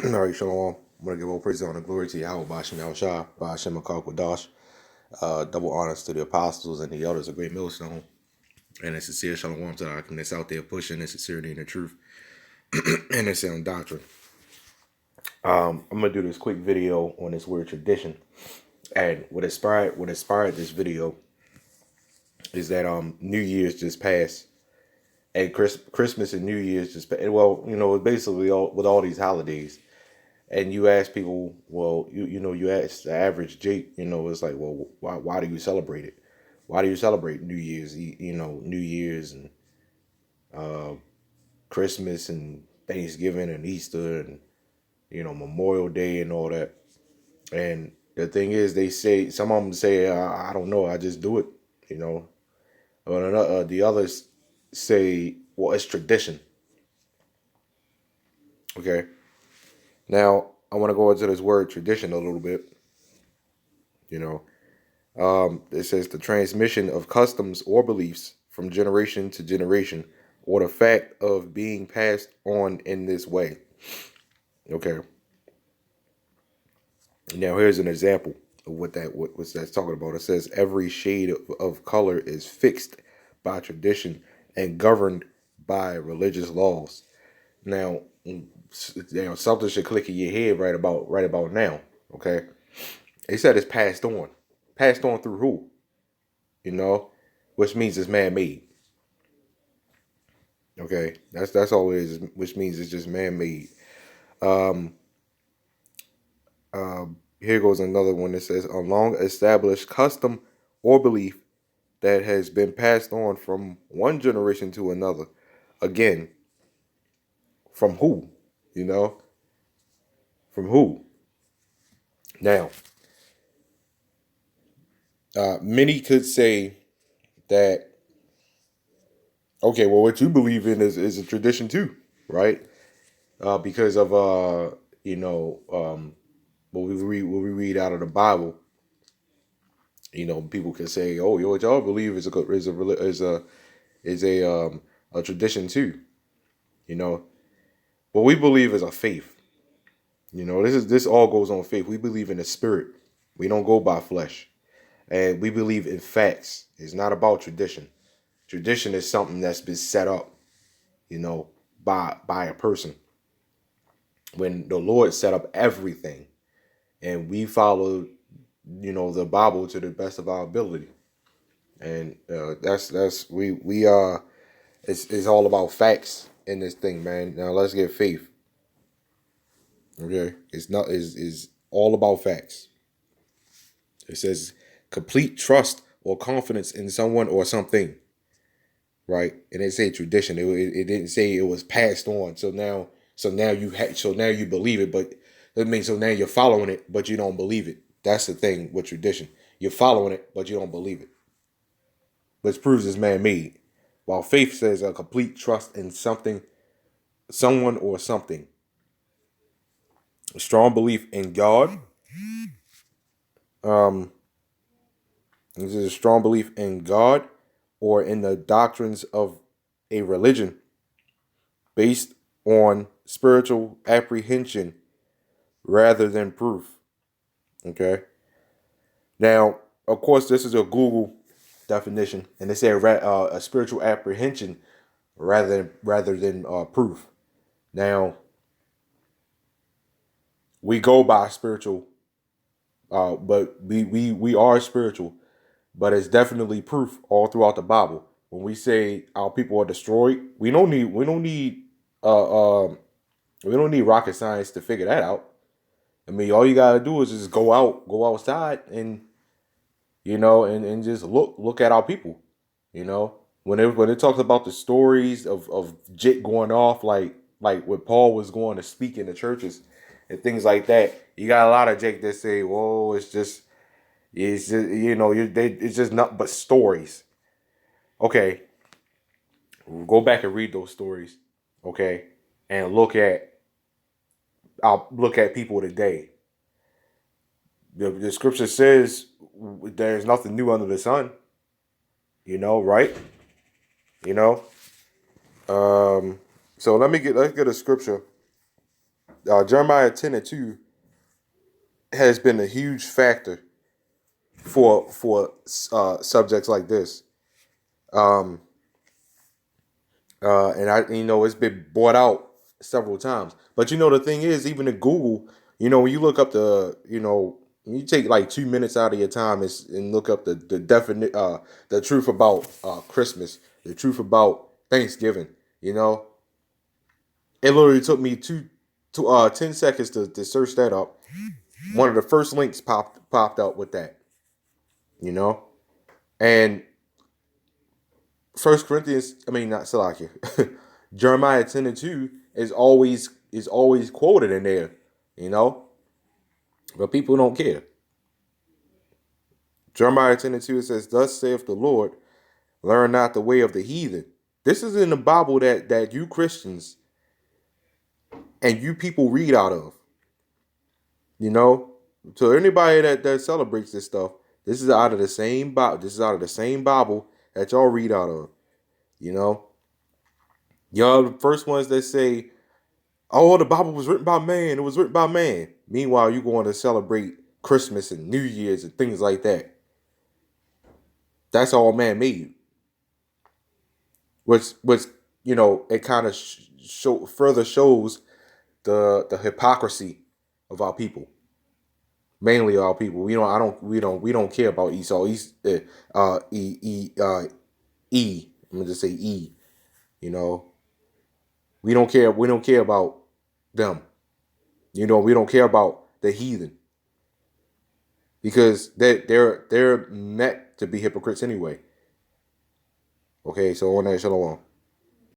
All right, Shalom. I'm going to give all praise and honor and glory to Yahweh, Bashim Yahushua, Bashim Akak Wadash. Double honors to the apostles and the elders of Great Millstone. And a sincere Shalom to our that's out there pushing in sincerity and the truth and the sound doctrine. I'm going to do this quick video on this word tradition. And what inspired this video is that New Year's just passed. And Christmas and New Year's just passed. Well, basically with all these holidays. And you ask people, well, you ask the average Jake, it's like, well, why do you celebrate it? Why do you celebrate New Year's, New Year's and Christmas and Thanksgiving and Easter and, Memorial Day and all that? And the thing is, some of them say, I don't know, I just do it, But the others say, well, it's tradition. Okay. Now, I want to go into this word tradition a little bit. It says the transmission of customs or beliefs from generation to generation, or the fact of being passed on in this way. Okay. Now, here's an example of what that's talking about. It says every shade of color is fixed by tradition and governed by religious laws. Now, something should click in your head right about now. Okay, they said it's passed on through who? Which means it's man-made. Okay, that's all it is. Which means it's just man-made. Here goes another one that says a long-established custom or belief that has been passed on from one generation to another. Again, from who? From who? Now, many could say that, okay, well, what you believe in is a tradition too, right? Because of what we read out of the Bible. People can say, "Oh, what y'all believe is a tradition too." What we believe is a faith. This all goes on faith. We believe in the spirit. We don't go by flesh, and we believe in facts. It's not about tradition. Tradition is something that's been set up, by a person. When the Lord set up everything, and we followed, the Bible to the best of our ability, and it's all about facts in this thing, man. Now let's get faith. Okay, it's not is all about facts. It says complete trust or confidence in someone or something, right? And it said tradition. It didn't say it was passed on. So now you believe it, but that means so now you're following it, but you don't believe it. That's the thing with tradition. You're following it, but you don't believe it. Which proves it's man-made. While faith says a complete trust in something, someone, or something. A strong belief in God. This is a strong belief in God or in the doctrines of a religion based on spiritual apprehension rather than proof. Okay. Now, of course, this is a Google definition, and they say a spiritual apprehension rather than proof. Now, we go by spiritual, but we are spiritual, but it's definitely proof all throughout the Bible. When we say our people are destroyed, we don't need rocket science to figure that out. I mean, all you gotta do is just go outside, and and just look at our people. When it talks about the stories of Jit going off, like when Paul was going to speak in the churches and things like that, you got a lot of Jake that say, "Whoa, it's just it's just not but stories." Okay, go back and read those stories, okay, and I'll look at people today. The scripture says there's nothing new under the sun. Right? You know. So let's get a scripture. Jeremiah 10:2 has been a huge factor for subjects like this. Um, and it's been brought out several times. But the thing is, even in Google, when you look up you take like 2 minutes out of your time and look up the definite, the truth about Christmas, the truth about Thanksgiving. You know, it literally took me 10 seconds to search that up. One of the first links popped up with that. You know, and First Corinthians, I mean not Salakia, Jeremiah 10:2 is always quoted in there, you know, but people don't care. Jeremiah 10:2 it says, "Thus saith the Lord, learn not the way of the heathen." This is in the Bible that you Christians and you people read out of, you know. So anybody that celebrates this stuff, this is out of the same Bible. This is out of the same Bible that y'all read out of, you know. Y'all the first ones that say, "Oh, the Bible was written by man. It was written by man." Meanwhile, you going to celebrate Christmas and New Year's and things like that. That's all man made. Which it kind of further shows the hypocrisy of our people, mainly our people. We don't care about Esau. I'm gonna just say E. You know, we don't care. We don't care about them. We don't care about the heathen because they're meant to be hypocrites anyway. Okay, so on that, shalom.